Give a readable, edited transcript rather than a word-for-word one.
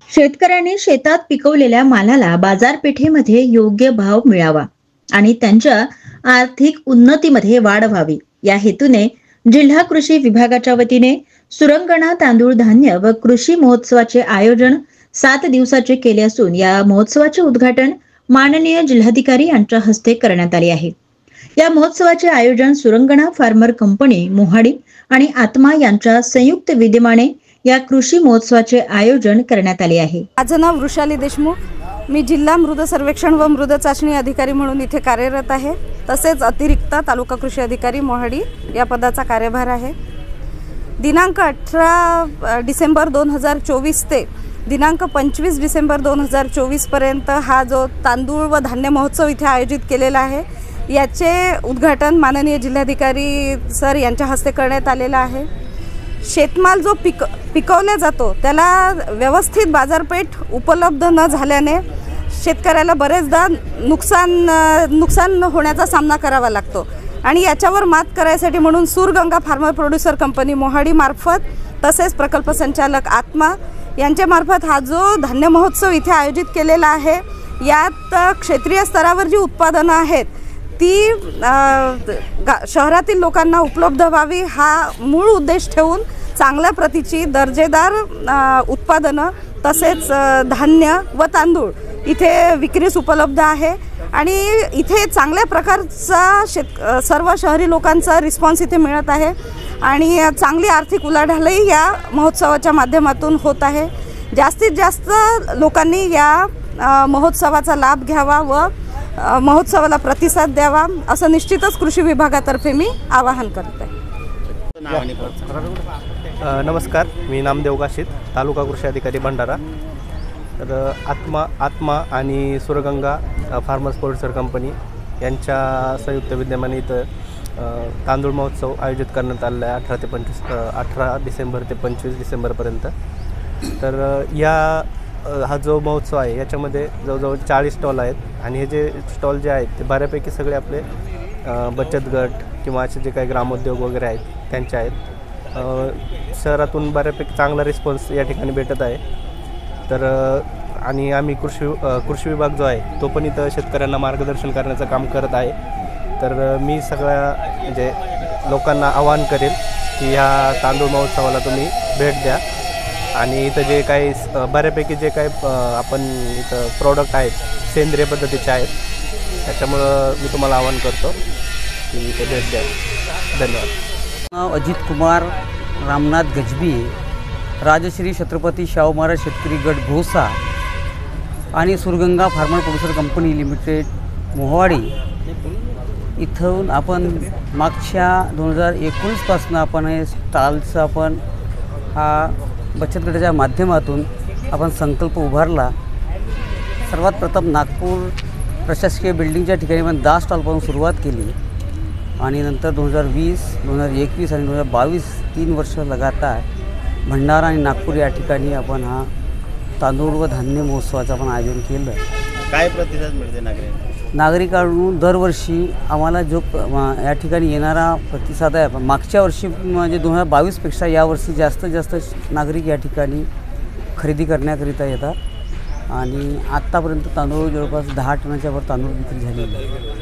शेतकऱ्यांनी शेतात पिकवलेल्या मालाला बाजारपेठेमध्ये योग्य भाव मिळावा आणि त्यांच्या आर्थिक उन्नतीमध्ये वाढ व्हावी या हेतूने जिल्हा कृषी विभागाच्या वतीने सुरंगणा तांदूळ धान्य व कृषी महोत्सवाचे आयोजन 7 दिवसाचे केले असून या महोत्सवाचे उद्घाटन माननीय जिल्हाधिकारी यांच्या हस्ते करण्यात आले आहे। या महोत्सवाचे आयोजन सुरंगणा फार्मर कंपनी मोहाडी आणि आत्मा यांच्या संयुक्त विद्यमाने या कृषी महोत्सवाचे आयोजन करण्यात आले आहे। माझं नाव वृषाली देशमुख, मी जिल्हा मृद सर्वेक्षण व मृद चाचणी अधिकारी म्हणून इथे कार्यरत आहे। तसेच अतिरिक्त तालुका कृषी अधिकारी मोहाडी या पदाचा कार्यभार आहे। दिनांक 18 डिसेंबर 2024 ते दिनांक 25 डिसेंबर 2024 पर्यंत हा जो तांदूळ व धान्य महोत्सव इथे आयोजित केलेला आहे, याचे उद्घाटन माननीय जिल्हाधिकारी सर यांच्या हस्ते करण्यात आलेला आहे। शेतमाल जो पिकवला जातो त्याला व्यवस्थित बाजारपेठ उपलब्ध न झाल्याने शेतकऱ्याला बरेचदा नुकसान होण्याचा सामना करावा लागतो आणि याच्यावर मात करायसाठी म्हणून सुरगंगा फार्मर प्रोड्युसर कंपनी मोहाडी मार्फत तसेच प्रकल्प संचालक आत्मा यांच्या मार्फत हा जो धान्य महोत्सव इथे आयोजित केलेला आहे, यात क्षेत्रीय स्तरावर जी उत्पादनं आहेत ती शहरातील लोकांना उपलब्ध व्हावी हा मूळ उद्देश ठेवून चांगल्या प्रतीची दर्जेदार उत्पादनं तसेच धान्य व तांदूळ इथे विक्रीस उपलब्ध आहे आणि इथे चांगल्या प्रकारचा सर्व शहरी लोकांचा रिस्पॉन्स इथे मिळत आहे आणि चांगली आर्थिक उलाढालही या महोत्सवाच्या माध्यमातून होत आहे। जास्तीत जास्त लोकांनी या महोत्सवाचा लाभ घ्यावा व महोत्सवाला प्रतिसाद द्यावा असं निश्चितच कृषी विभागातर्फे मी आवाहन करते। नमस्कार, मी नामदेव गाशीत, तालुका कृषी अधिकारी भंडारा। तर आत्मा आणि सुरगंगा फार्मर्स प्रोड्युसर कंपनी यांच्या संयुक्त विद्यमाने इथं तांदूळ महोत्सव आयोजित करण्यात आलेला आहे 18 डिसेंबर ते 25 डिसेंबरपर्यंत। तर हा जो महोत्सव आहे याच्यामध्ये जवळजवळ 40 स्टॉल आहेत आणि हे जे स्टॉल जे आहेत ते बऱ्यापैकी सगळे आपले बचत गट किंवा असे जे काही ग्रामोद्योग वगैरे आहेत त्यांचे आहेत। शहरातून बऱ्यापैकी चांगला रिस्पॉन्स या ठिकाणी भेटत आहे। तर आणि आम्ही कृषी विभाग जो आहे तो पण इथं शेतकऱ्यांना मार्गदर्शन करण्याचं काम करत आहे। तर मी सगळ्या म्हणजे लोकांना आवाहन करेल की ह्या तांदूळ महोत्सवाला तुम्ही भेट द्या आणि इथं जे काही बऱ्यापैकी जे काही आपण इथं प्रॉडक्ट आहेत सेंद्रिय पद्धतीचे आहेत, त्याच्यामुळं मी तुम्हाला आवाहन करतो की इथे भेट द्या। धन्यवाद। अजित कुमार रामनाथ गजबी, राजश्री छत्रपती शाहू महाराज शेतकरी गट घोसा आणि Surganga farmer producer company limited Mohadi इथून आपण मागच्या 2019 पासून आपण हे स्टॉलचं आपण हा बचत गटाच्या माध्यमातून आपण संकल्प उभारला। सर्वात प्रथम नागपूर प्रशासकीय बिल्डिंगच्या ठिकाणी आपण 10 स्टॉलपासून सुरुवात केली आणि नंतर 2020, 2021 आणि 2022 3 वर्ष लगातार भंडारा आणि नागपूर या ठिकाणी आपण हा तांदूळ व धान्य महोत्सवाचं आपण आयोजन केलं। काय प्रतिसाद मिळते नागरिकांकडून दरवर्षी आम्हाला जो या ठिकाणी येणारा प्रतिसाद आहे, मागच्या वर्षी म्हणजे 2022पेक्षा यावर्षी जास्तीत जास्त नागरिक या ठिकाणी खरेदी करण्याकरिता येतात आणि आत्तापर्यंत तांदूळ जवळपास 10 टनाच्या वर तांदूळ विक्री झालेली आहे।